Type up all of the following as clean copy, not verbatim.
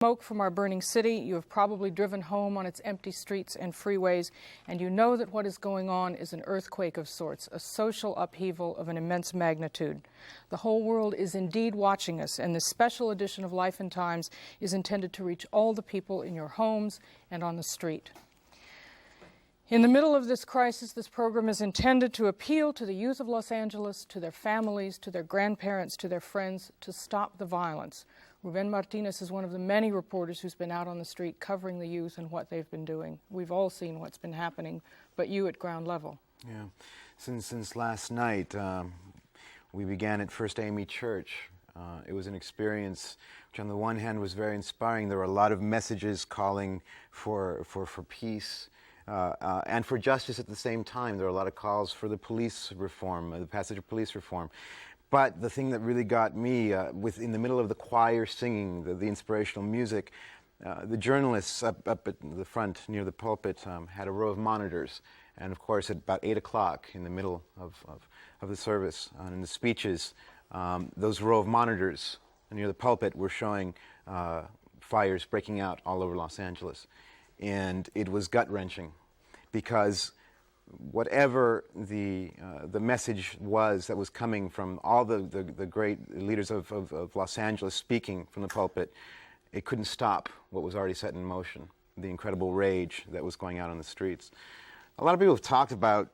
Smoke from our burning city. You have probably driven home on its empty streets and freeways, and you know that what is going on is an earthquake of sorts, a social upheaval of an immense magnitude. The whole world is indeed watching us, and this special edition of Life and Times is intended to reach all the people in your homes and on the street. In the middle of this crisis, this program is intended to appeal to the youth of Los Angeles, to their families, to their grandparents, to their friends, to stop the violence. Raven Martinez is one of the many reporters who's been out on the street covering the youth and what they've been doing. We've all seen what's been happening, but you at ground level. Yeah, since last night, we began at First AME Church. It was an experience which on the one hand was very inspiring. There were a lot of messages calling for peace and for justice at the same time. There were a lot of calls for the police reform, the passage of police reform. But the thing that really got me, in the middle of the choir singing the inspirational music, the journalists up at the front near the pulpit had a row of monitors. And of course, at about 8 o'clock in the middle of the service, in the speeches, those row of monitors near the pulpit were showing fires breaking out all over Los Angeles. And it was gut-wrenching because whatever the message was that was coming from all the great leaders of Los Angeles speaking from the pulpit, it couldn't stop what was already set in motion, the incredible rage that was going out on the streets. A lot of people have talked about,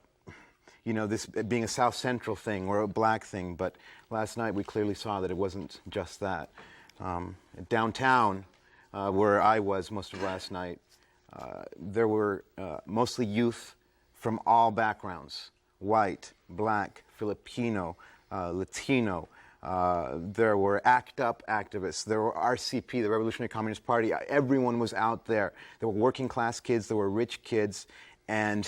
you know, this being a South Central thing or a black thing, but last night we clearly saw that it wasn't just that. Downtown, where I was most of last night, there were mostly youth from all backgrounds, white, black, Filipino, Latino. There were ACT UP activists. There were RCP, the Revolutionary Communist Party. Everyone was out there. There were working class kids, there were rich kids, and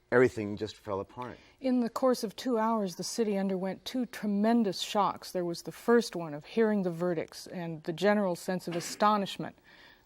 everything just fell apart. In the course of 2 hours, the city underwent two tremendous shocks. There was the first one of hearing the verdicts and the general sense of astonishment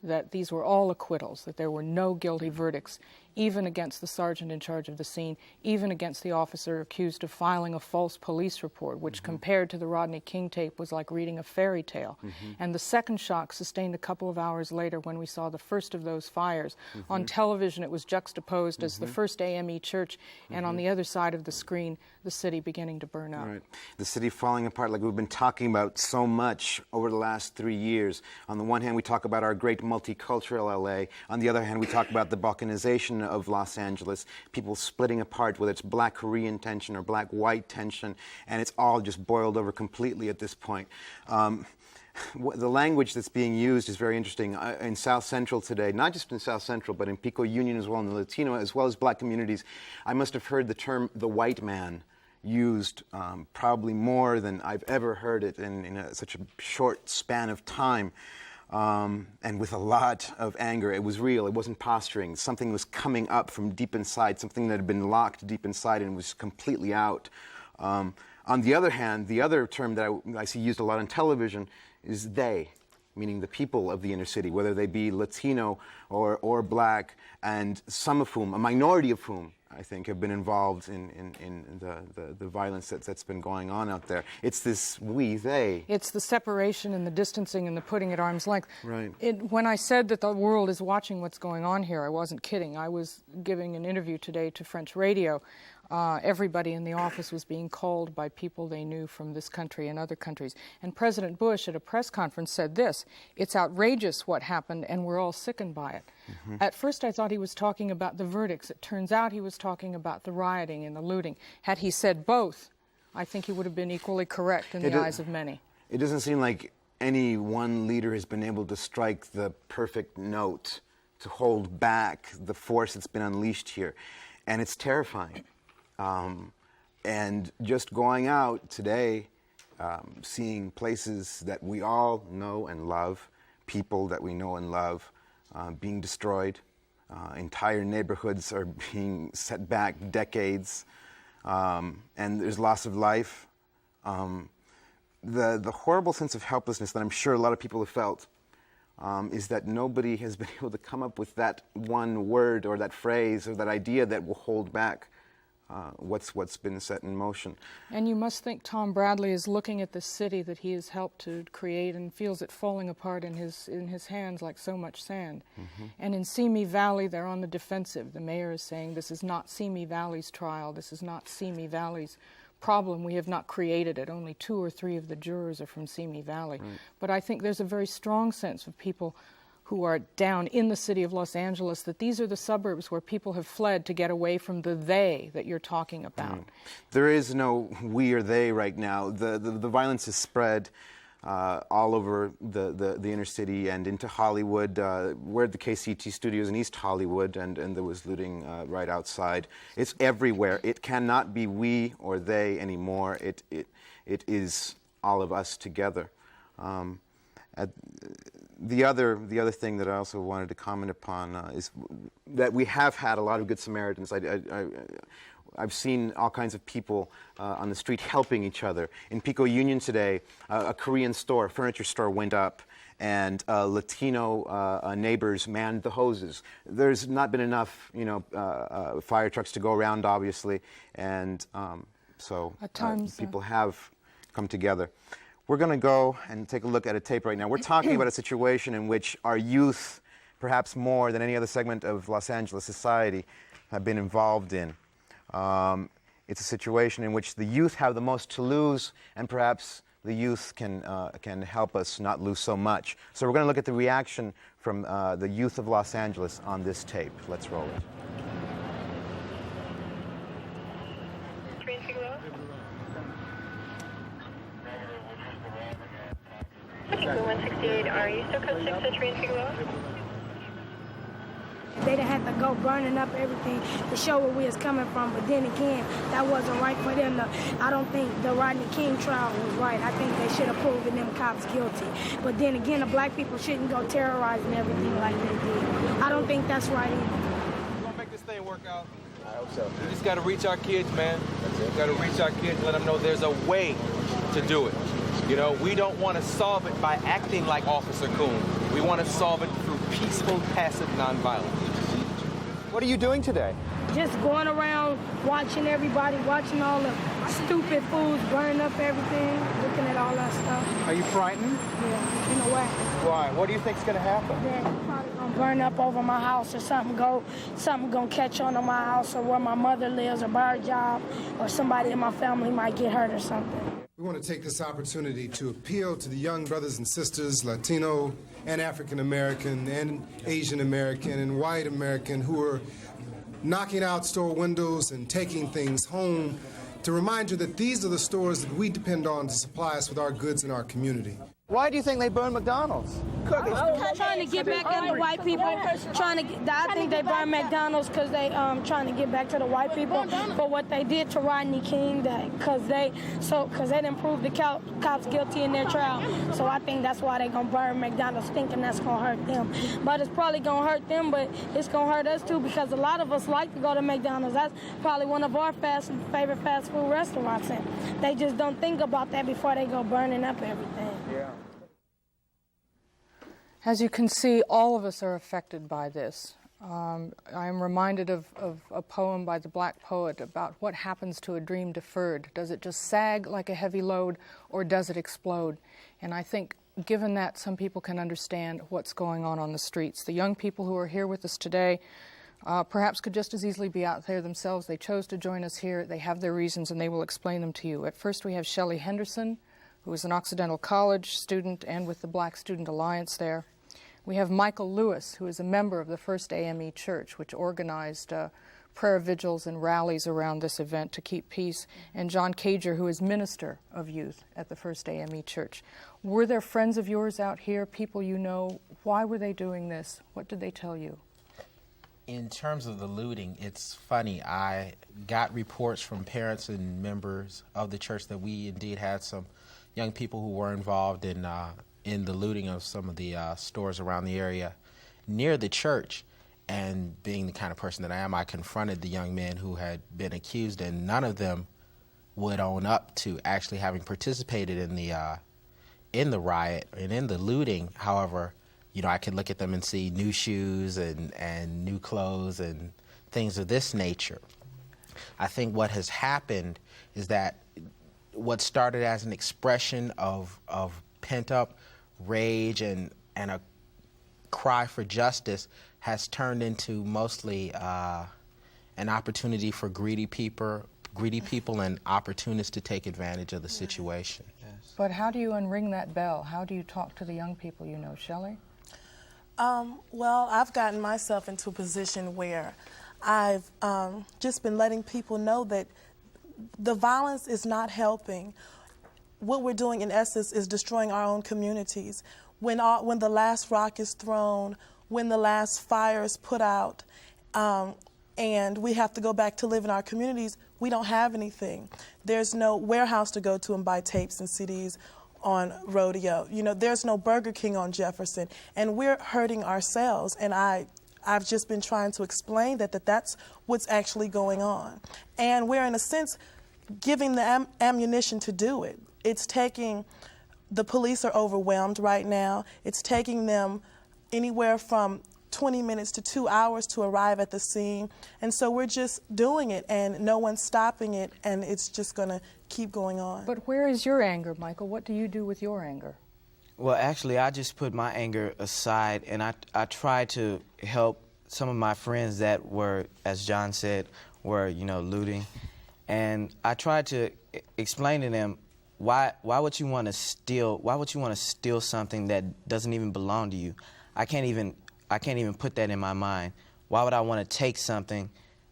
that these were all acquittals, that there were no guilty verdicts, even against the sergeant in charge of the scene, even against the officer accused of filing a false police report, which compared to the Rodney King tape was like reading a fairy tale. And the second shock sustained a couple of hours later when we saw the first of those fires. On television it was juxtaposed as the First AME Church, and on the other side of the screen, the city beginning to burn up. Right. The city falling apart like we've been talking about so much over the last 3 years. On the one hand, we talk about our great multicultural LA. On the other hand, we talk about the balkanization of Los Angeles, people splitting apart, whether it's black-Korean tension or black-white tension, and it's all just boiled over completely at this point. The language that's being used is very interesting. In South Central today, not just in South Central, but in Pico Union as well, in the Latino as well as black communities, I must have heard the term the white man used probably more than I've ever heard it in such a short span of time. And with a lot of anger. It was real. It wasn't posturing. Something was coming up from deep inside, something that had been locked deep inside and was completely out. On the other hand, the other term that I see used a lot on television is they, meaning the people of the inner city, whether they be Latino or black, and some of whom, a minority of whom, I think, have been involved in the violence that's been going on out there. It's this we, they. It's the separation and the distancing and the putting at arm's length. Right. When I said that the world is watching what's going on here, I wasn't kidding. I was giving an interview today to French radio. Everybody in the office was being called by people they knew from this country and other countries. And President Bush at a press conference said this: "It's outrageous what happened and we're all sickened by it." At first I thought he was talking about the verdicts. It turns out he was talking about the rioting and the looting. Had he said both, I think he would have been equally correct in the eyes of many. It doesn't seem like any one leader has been able to strike the perfect note to hold back the force that's been unleashed here. And it's terrifying. And just going out today, seeing places that we all know and love, people that we know and love, being destroyed. Entire neighborhoods are being set back decades, and there's loss of life. The horrible sense of helplessness that I'm sure a lot of people have felt is that nobody has been able to come up with that one word or that phrase or that idea that will hold back what's been set in motion. And you must think Tom Bradley is looking at the city that he has helped to create and feels it falling apart in his hands like so much sand. And in Simi Valley, they're on the defensive. The mayor is saying, this is not Simi Valley's trial. This is not Simi Valley's problem. We have not created it. Only 2 or 3 of the jurors are from Simi Valley. But I think there's a very strong sense of people who are down in the city of Los Angeles, that these are the suburbs where people have fled to get away from the they that you're talking about. There is no we or they right now. The violence is spread all over the inner city and into Hollywood. We're at the KCT studios in East Hollywood, and there was looting right outside. It's everywhere. It cannot be we or they anymore. It is all of us together. The other thing that I also wanted to comment upon is that we have had a lot of good Samaritans. I've seen all kinds of people on the street helping each other. In Pico Union today, a Korean store, a furniture store went up, and Latino neighbors manned the hoses. There's not been enough, fire trucks to go around, obviously, and so people have come together. We're going to go and take a look at a tape right now. We're talking about a situation in which our youth, perhaps more than any other segment of Los Angeles society, have been involved in. It's a situation in which the youth have the most to lose, and perhaps the youth can help us not lose so much. So we're going to look at the reaction from the youth of Los Angeles on this tape. Let's roll it. 168, are you still code 6 at Train Figueroa? They done had to go burning up everything to show where we was coming from, but then again, that wasn't right for them. I don't think the Rodney King trial was right. I think they should have proven them cops guilty. But then again, the black people shouldn't go terrorizing everything like they did. I don't think that's right either. We're gonna make this thing work out. I hope so. We just gotta reach our kids, man. We gotta reach our kids, let them know there's a way to do it. We don't want to solve it by acting like Officer Coon. We want to solve it through peaceful, passive nonviolence. What are you doing today? Just going around watching everybody, watching all the stupid fools burn up everything, looking at all that stuff. Are you frightened? Yeah, in a way. Why? What do you think's going to happen? They're probably going to burn up over my house, or something going to catch on to my house, or where my mother lives, or by her job, or somebody in my family might get hurt or something. We want to take this opportunity to appeal to the young brothers and sisters, Latino and African American and Asian American and white American, who are knocking out store windows and taking things home, to remind you that these are the stores that we depend on to supply us with our goods in our community. Why do you think they burn McDonald's? Trying to get back at the white people. I think they burn McDonald's because they trying to get back to the white people for what they did to Rodney King, because they didn't prove the cops guilty in their trial. So I think that's why they gonna burn McDonald's, thinking that's gonna hurt them. But it's probably gonna hurt them, but it's gonna hurt us too, because a lot of us like to go to McDonald's. That's probably one of our favorite fast food restaurants, and they just don't think about that before they go burning up everything. Yeah. As you can see, all of us are affected by this. I am reminded of a poem by the black poet about what happens to a dream deferred. Does it just sag like a heavy load, or does it explode? And I think, given that, some people can understand what's going on the streets. The young people who are here with us today perhaps could just as easily be out there themselves. They chose to join us here. They have their reasons, and they will explain them to you. At first, we have Shelley Henderson, who is an Occidental College student and with the Black Student Alliance there. We have Michael Lewis, who is a member of the First AME Church, which organized prayer vigils and rallies around this event to keep peace, and John Cager, who is minister of youth at the First AME Church. Were there friends of yours out here, people you know? Why were they doing this? What did they tell you? In terms of the looting, it's funny. I got reports from parents and members of the church that we indeed had some young people who were involved in the looting of some of the stores around the area near the church. And being the kind of person that I am, I confronted the young men who had been accused, and none of them would own up to actually having participated in the riot and in the looting. However, I could look at them and see new shoes and new clothes and things of this nature. I think what has happened is that what started as an expression of pent-up rage and a cry for justice has turned into mostly an opportunity for greedy people and opportunists to take advantage of the situation. Yes. But how do you unring that bell? How do you talk to the young people you know? Shelley? Well, I've gotten myself into a position where I've just been letting people know that the violence is not helping. What we're doing, in essence, is destroying our own communities. When the last rock is thrown, when the last fire is put out, and we have to go back to live in our communities, we don't have anything. There's no warehouse to go to and buy tapes and CDs on Rodeo. You know, there's no Burger King on Jefferson, and we're hurting ourselves. And I've just been trying to explain that's what's actually going on. And we're, in a sense, giving the ammunition to do it. It's taking, the police are overwhelmed right now. It's taking them anywhere from 20 minutes to 2 hours to arrive at the scene. And so we're just doing it, and no one's stopping it, and it's just going to keep going on. But where is your anger, Michael? What do you do with your anger? Well, actually, I just put my anger aside, and I try to help some of my friends that were, as John said, were, looting. And I tried to explain to them, why would you want to steal something that doesn't even belong to you? I can't even put that in my mind. Why would I want to take something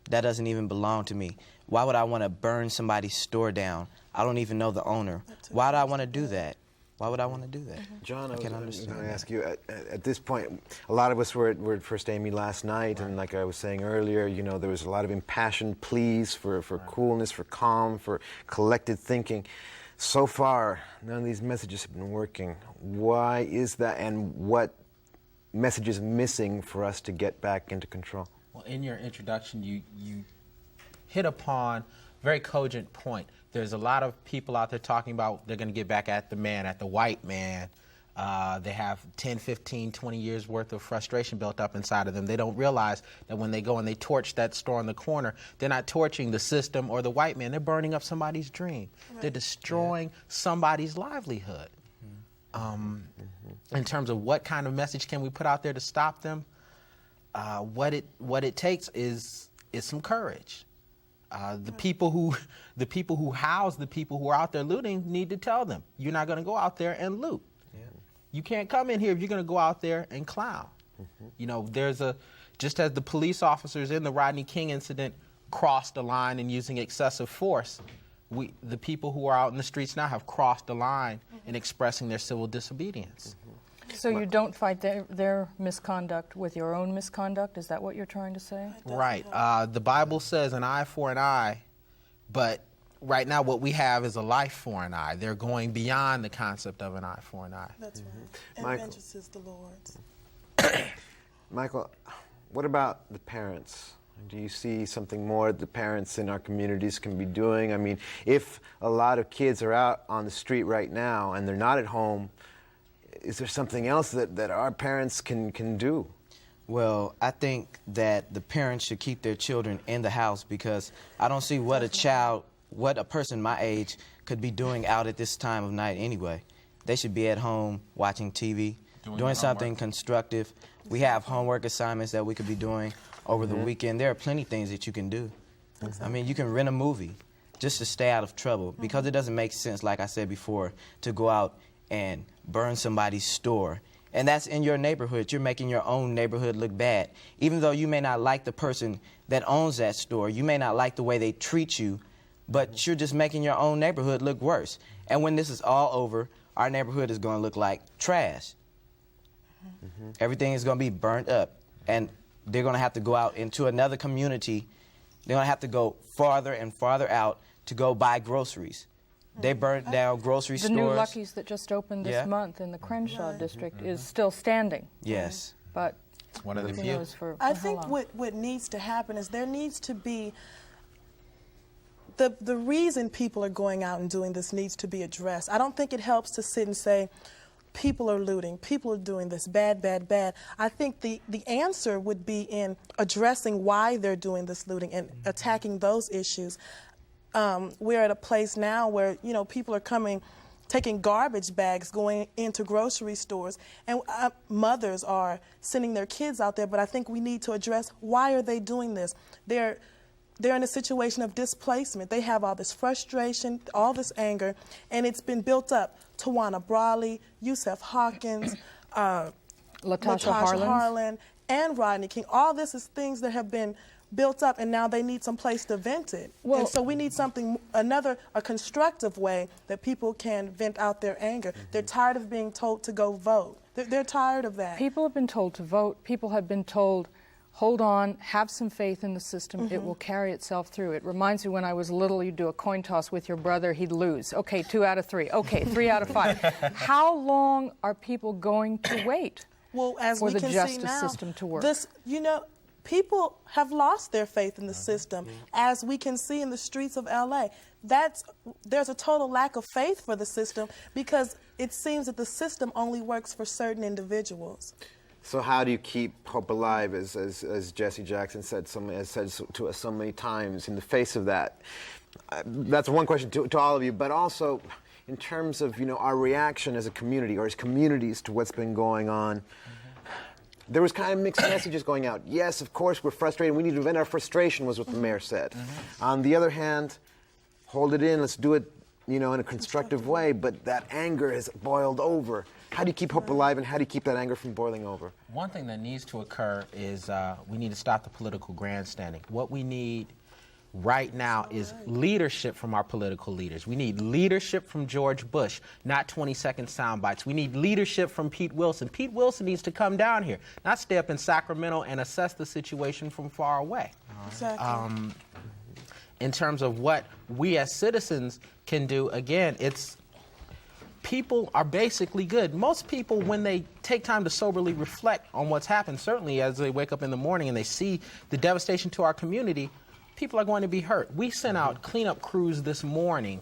that doesn't even belong to me? Why would I want to burn somebody's store down? I don't even know the owner. Why would I want to do that? Why would I want to do that? John, I was going to ask that. you, at this point, a lot of us were at First Amy last night, and like I was saying earlier, there was a lot of impassioned pleas for coolness, for calm, for collected thinking. So far, none of these messages have been working. Why is that, and what message is missing for us to get back into control? Well, in your introduction, you hit upon a very cogent point. There's a lot of people out there talking about they're going to get back at the man, at the white man. They have 10, 15, 20 years worth of frustration built up inside of them. They don't realize that when they go and they torch that store in the corner, they're not torching the system or the white man. They're burning up somebody's dream. Right. They're destroying somebody's livelihood. In terms of what kind of message can we put out there to stop them, what it takes is some courage. The people who house the people who are out there looting need to tell them, you're not going to go out there and loot. Yeah. You can't come in here if you're going to go out there and clown. Just as the police officers in the Rodney King incident crossed the line in using excessive force, the people who are out in the streets now have crossed the line in expressing their civil disobedience. So you don't fight their misconduct with your own misconduct? Is that what you're trying to say? Right. The Bible says an eye for an eye, but right now what we have is a life for an eye. They're going beyond the concept of an eye for an eye. That's right. And vengeance is the Lord's. Michael, what about the parents? Do you see something more the parents in our communities can be doing? I mean, if a lot of kids are out on the street right now and they're not at home, is there something else that our parents can do? Well, I think that the parents should keep their children in the house, because I don't see what a person my age could be doing out at this time of night anyway. They should be at home watching TV, doing something constructive. We have homework assignments that we could be doing over the weekend. There are plenty of things that you can do. Exactly. I mean, you can rent a movie just to stay out of trouble, because it doesn't make sense, like I said before, to go out and burn somebody's store. And that's in your neighborhood. You're making your own neighborhood look bad. Even though you may not like the person that owns that store, you may not like the way they treat you, but you're just making your own neighborhood look worse. And when this is all over, our neighborhood is going to look like trash. Everything is going to be burnt up, and they're going to have to go out into another community. They're going to have to go farther and farther out to go buy groceries. They burnt down grocery stores. The new Lucky's that just opened this month in the Crenshaw district is still standing. Yes. But one of the few. I think what needs to happen is there needs to be the reason people are going out and doing this needs to be addressed. I don't think it helps to sit and say people are looting, people are doing this bad, bad, bad. I think the answer would be in addressing why they're doing this looting and attacking those issues. We're at a place now where, you know, people are coming, taking garbage bags, going into grocery stores, and mothers are sending their kids out there, but I think we need to address why are they doing this. They're in a situation of displacement. They have all this frustration, all this anger, and it's been built up. Tawana Brawley, Yusef Hawkins, Latasha Harlan, and Rodney King. All this is things that have been built up, and now they need some place to vent it. Well, and so we need something, a constructive way that people can vent out their anger. They're tired of being told to go vote. They're tired of that. People have been told to vote. People have been told, hold on, have some faith in the system. It will carry itself through. It reminds me when I was little, you'd do a coin toss with your brother, he'd lose. Okay, 2 out of 3. Okay, 3 out of 5. How long are people going to wait for the justice system to work? You know, people have lost their faith in the system, as we can see in the streets of LA. There's a total lack of faith for the system because it seems that the system only works for certain individuals. So how do you keep hope alive, as Jesse Jackson has said to us so many times in the face of that? That's one question to all of you, but also in terms of, you know, our reaction as a community or as communities to what's been going on. There was kind of mixed messages going out. Yes, of course, we're frustrated. We need to vent our frustration, was what the mayor said. On the other hand, hold it in. Let's do it, you know, in a constructive way. But that anger has boiled over. How do you keep hope alive, and how do you keep that anger from boiling over? One thing that needs to occur is we need to stop the political grandstanding. What we need right now is leadership from our political leaders. We need leadership from George Bush, not 20-second sound bites. We need leadership from Pete Wilson. Pete Wilson needs to come down here, not stay up in Sacramento and assess the situation from far away. Exactly. In terms of what we as citizens can do, again, people are basically good. Most people, when they take time to soberly reflect on what's happened, certainly as they wake up in the morning and they see the devastation to our community, people are going to be hurt. We sent out cleanup crews this morning.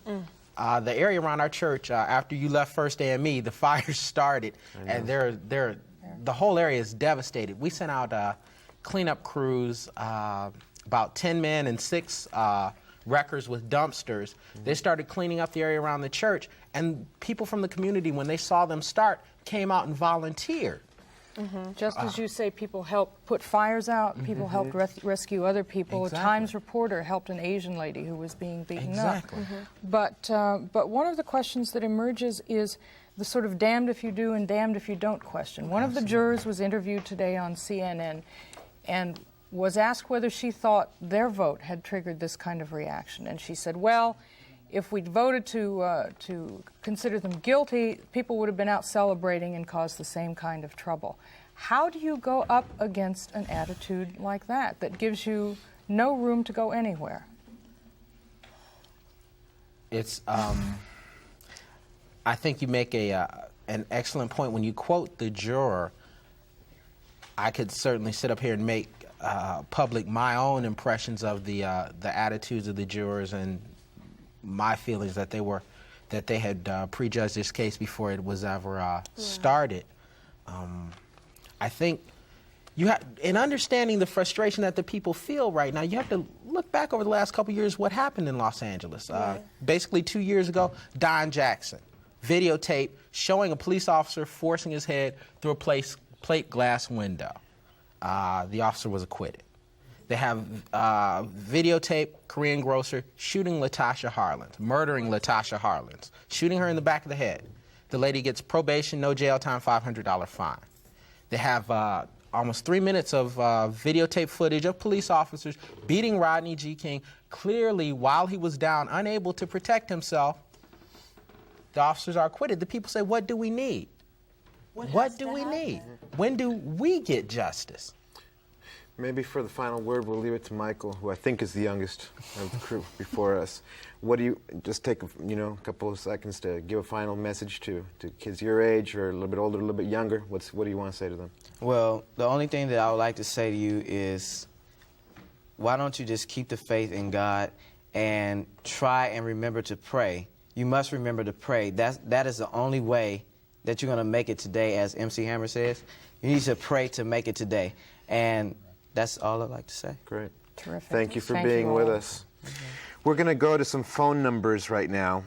The area around our church, after you left First AME, the fires started, and the whole area is devastated. We sent out cleanup crews, about 10 men and 6 wreckers with dumpsters. They started cleaning up the area around the church, and people from the community, when they saw them start, came out and volunteered. Just as you say, people helped put fires out, people helped rescue other people. Exactly. A Times reporter helped an Asian lady who was being beaten up. But one of the questions that emerges is the sort of damned if you do and damned if you don't question. One of the jurors was interviewed today on CNN and was asked whether she thought their vote had triggered this kind of reaction. And she said, well, if we'd voted to consider them guilty, people would have been out celebrating and caused the same kind of trouble. How do you go up against an attitude like that gives you no room to go anywhere? It's, I think you make an excellent point. When you quote the juror, I could certainly sit up here and make public my own impressions of the attitudes of the jurors and my feelings that they had prejudged this case before it was ever started. I think in understanding the frustration that the people feel right now, you have to look back over the last couple of years what happened in Los Angeles. Basically 2 years ago, Don Jackson, videotape showing a police officer forcing his head through a plate glass window. The officer was acquitted. They have videotape, Korean grocer, shooting Latasha Harlins, murdering Latasha Harlins, shooting her in the back of the head. The lady gets probation, no jail time, $500 fine. They have almost 3 minutes of videotape footage of police officers beating Rodney G. King, clearly while he was down, unable to protect himself. The officers are acquitted. The people say, what do we need? What do we need? When do we get justice? Maybe for the final word, we'll leave it to Michael, who I think is the youngest of the crew before us. What do you, just take a couple of seconds to give a final message to kids your age or a little bit older, a little bit younger? What do you want to say to them? Well, the only thing that I would like to say to you is, why don't you just keep the faith in God and try and remember to pray. You must remember to pray. That is the only way that you're going to make it today, as MC Hammer says. You need to pray to make it today. And that's all I'd like to say. Great. Terrific. Thank you for being with us. We're going to go to some phone numbers right now.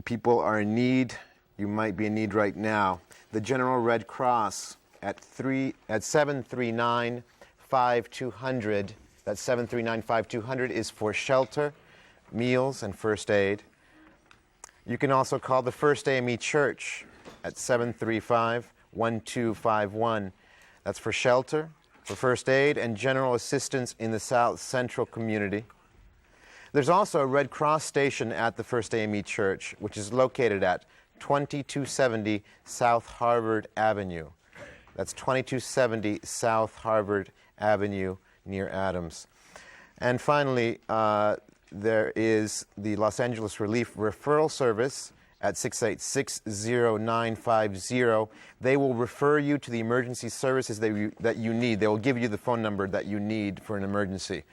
People are in need. You might be in need right now. The General Red Cross at 739-5200. That's 739-5200 is for shelter, meals, and first aid. You can also call the First AME Church at 735-1251. That's for shelter, for first aid, and general assistance in the South Central community. There's also a Red Cross station at the First AME Church, which is located at 2270 South Harvard Avenue. That's 2270 South Harvard Avenue near Adams. And finally, there is the Los Angeles Relief Referral Service at 686-0950. They will refer you to the emergency services that you need. They will give you the phone number that you need for an emergency.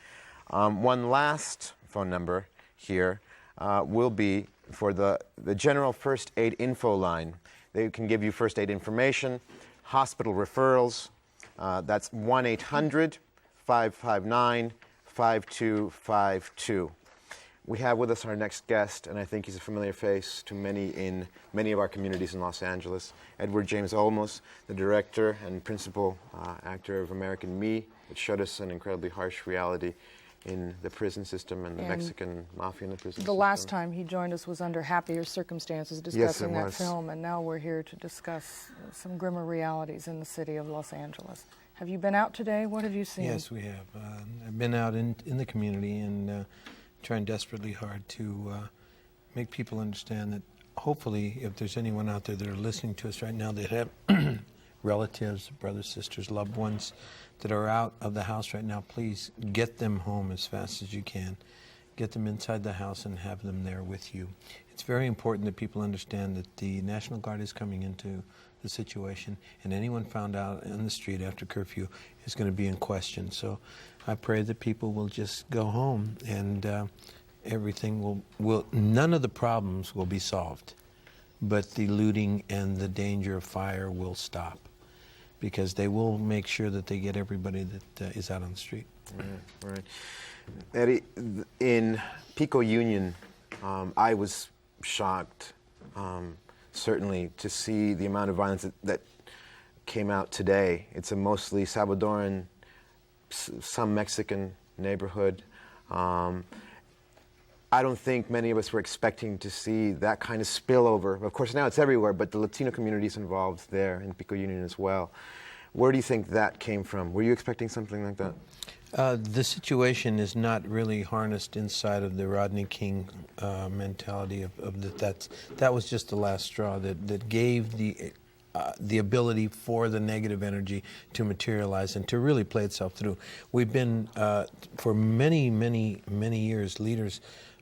One last phone number here will be for the General First Aid Info Line. They can give you first aid information, hospital referrals. That's 1-800-559-5252. We have with us our next guest, and I think he's a familiar face to many in many of our communities in Los Angeles. Edward James Olmos, the director and principal actor of American Me, which showed us an incredibly harsh reality in the prison system and the Mexican mafia in the prison system. The last time he joined us was under happier circumstances discussing that film, and now we're here to discuss some grimmer realities in the city of Los Angeles. Have you been out today? What have you seen? Yes, we have. I've been out in the community and trying desperately hard to make people understand that hopefully if there's anyone out there that are listening to us right now that have relatives, brothers, sisters, loved ones that are out of the house right now, please get them home as fast as you can. Get them inside the house and have them there with you. It's very important that people understand that the National Guard is coming into the situation, and anyone found out in the street after curfew is going to be in question. So I pray that people will just go home and everything will none of the problems will be solved, but the looting and the danger of fire will stop, because they will make sure that they get everybody that is out on the street. Right. Eddie, in Pico Union, I was shocked, certainly, to see the amount of violence that came out today. It's a mostly Salvadoran, some Mexican neighborhood. I don't think many of us were expecting to see that kind of spillover. Of course, now it's everywhere, but the Latino community is involved there in Pico Union as well. Where do you think that came from? Were you expecting something like that? The situation is not really harnessed inside of the Rodney King mentality of that was just the last straw that gave the ability for the negative energy to materialize and to really play itself through. We've been, for many years,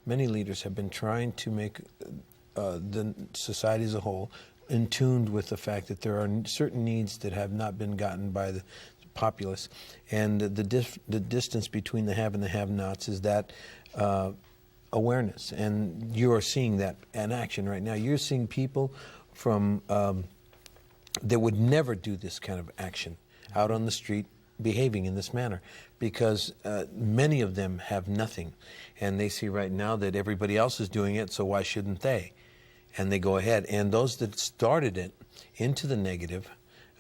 many leaders have been trying to make the society as a whole in tune with the fact that there are certain needs that have not been gotten by the populace, and the distance between the have and the have-nots is that awareness, and you are seeing that in action right now. You're seeing people from that would never do this kind of action out on the street behaving in this manner, because many of them have nothing, and they see right now that everybody else is doing it, so why shouldn't they? And they go ahead, and those that started it into the negative,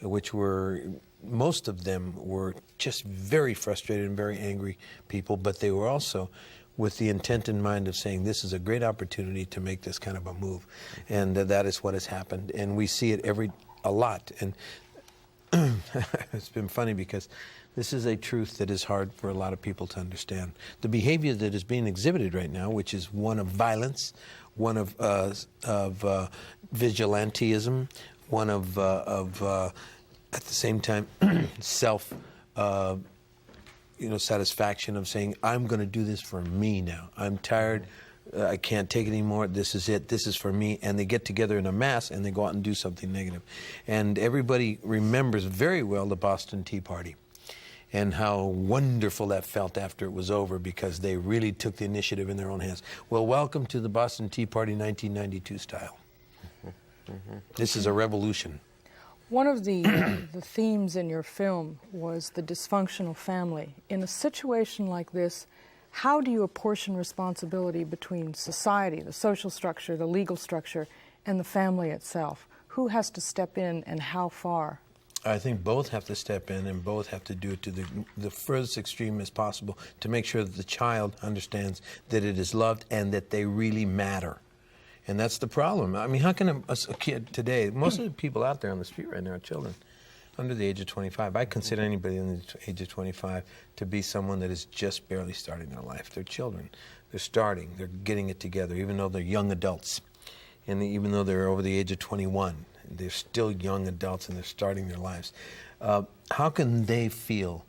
which were, most of them were just very frustrated and very angry people, but they were also with the intent in mind of saying this is a great opportunity to make this kind of a move, and that is what has happened, and we see it a lot. And it's been funny because this is a truth that is hard for a lot of people to understand. The behavior that is being exhibited right now, which is one of violence, one of vigilantism, one of at the same time self satisfaction of saying, I'm going to do this for me now. I'm tired. I can't take it anymore. This is it. This is for me. And they get together in a mass and they go out and do something negative. And everybody remembers very well the Boston Tea Party and how wonderful that felt after it was over, because they really took the initiative in their own hands. Well, welcome to the Boston Tea Party 1992 style. This is a revolution. One of the themes in your film was the dysfunctional family. In a situation like this, how do you apportion responsibility between society, the social structure, the legal structure, and the family itself? Who has to step in and how far? I think both have to step in and both have to do it to the furthest extreme as possible to make sure that the child understands that it is loved and that they really matter. And that's the problem. I mean, how can a kid today, most of the people out there on the street right now are children under the age of 25. I consider anybody under the age of 25 to be someone that is just barely starting their life. They're children. They're starting. They're getting it together, even though they're young adults. And even though they're over the age of 21, they're still young adults and they're starting their lives. How can they feel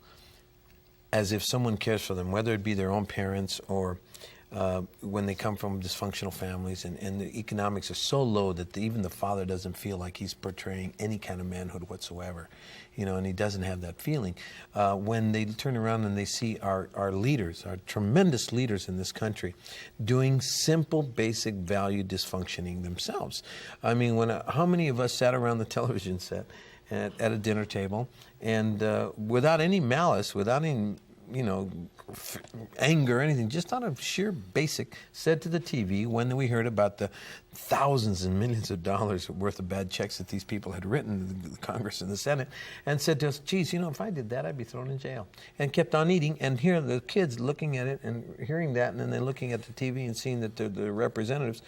as if someone cares for them, whether it be their own parents or when they come from dysfunctional families and the economics are so low that even the father doesn't feel like he's portraying any kind of manhood whatsoever, you know, and he doesn't have that feeling. When they turn around and they see our leaders, our tremendous leaders in this country, doing simple, basic value dysfunctioning themselves. I mean, how many of us sat around the television set at a dinner table and without any malice, without any, you know, anger or anything, just out of sheer basic, said to the TV when we heard about the thousands and millions of dollars worth of bad checks that these people had written to the Congress and the Senate, and said to us, geez, you know, if I did that, I'd be thrown in jail. And kept on eating, and here the kids looking at it and hearing that, and then they're looking at the TV and seeing that the representatives,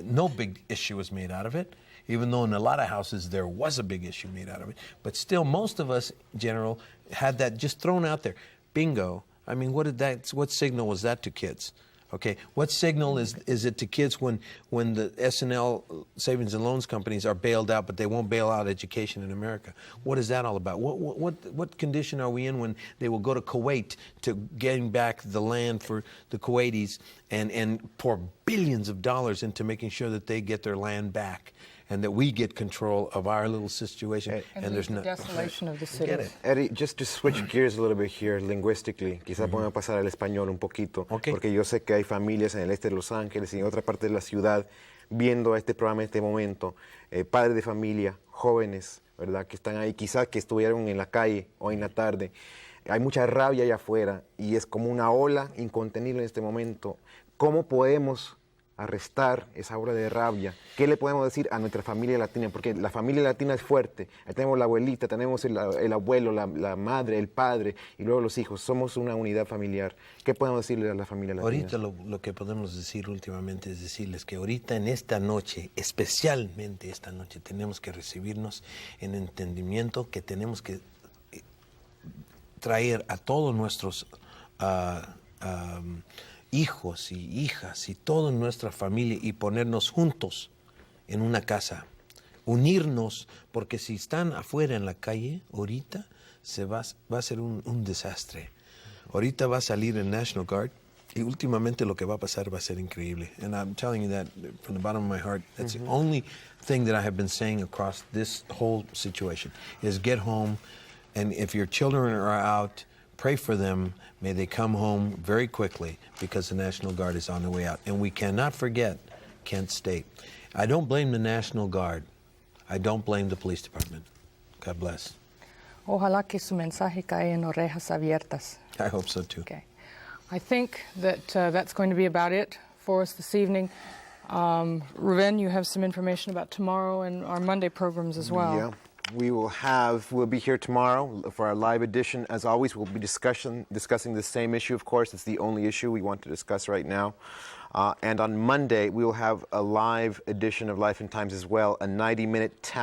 no big issue was made out of it. Even though in a lot of houses there was a big issue made out of it. But still, most of us, General, had that just thrown out there. Bingo. I mean, what signal was that to kids? Okay, what signal is it to kids when the S&L savings and loans companies are bailed out, but they won't bail out education in America? What is that all about? What condition are we in when they will go to Kuwait to getting back the land for the Kuwaitis and pour billions of dollars into making sure that they get their land back? And that we get control of our little situation, and there's no desolation of the city. Eddie, just to switch gears a little bit here linguistically, quizás podemos pasar al español un poquito, porque yo sé que hay familias en el este de Los Ángeles y en otra parte de la ciudad viendo este programa en este momento, padres de familia, jóvenes, ¿verdad? Que están ahí, quizás que estuvieron en la calle hoy en la tarde. Hay mucha rabia allá afuera y es como una ola incontenible en este momento. ¿Cómo podemos arrestar esa ola de rabia? ¿Qué le podemos decir a nuestra familia latina? Porque la familia latina es fuerte. Ahí tenemos la abuelita, tenemos el abuelo, la madre, el padre y luego los hijos. Somos una unidad familiar. ¿Qué podemos decirle a la familia latina? Ahorita lo que podemos decir últimamente es decirles que ahorita en esta noche, especialmente esta noche, tenemos que recibirnos en entendimiento, que tenemos que traer a todos nuestros hijos y hijas y toda nuestra familia y ponernos juntos en una casa, unirnos, porque si están afuera en la calle, ahorita va a ser un desastre. Ahorita va a salir el National Guard y últimamente lo que va a pasar va a ser increíble. And I'm telling you that from the bottom of my heart. That's the only thing that I have been saying across this whole situation is get home, and if your children are out, pray for them. May they come home very quickly because the National Guard is on the way out. And we cannot forget Kent State. I don't blame the National Guard. I don't blame the police department. God bless. Ojalá que su mensaje cae en orejas abiertas. I hope so too. Okay. I think that that's going to be about it for us this evening. Raven, you have some information about tomorrow and our Monday programs as well. Yeah. We'll be here tomorrow for our live edition. As always, we'll be discussing the same issue, of course. It's the only issue we want to discuss right now. And on Monday, we will have a live edition of Life and Times as well, a 90-minute town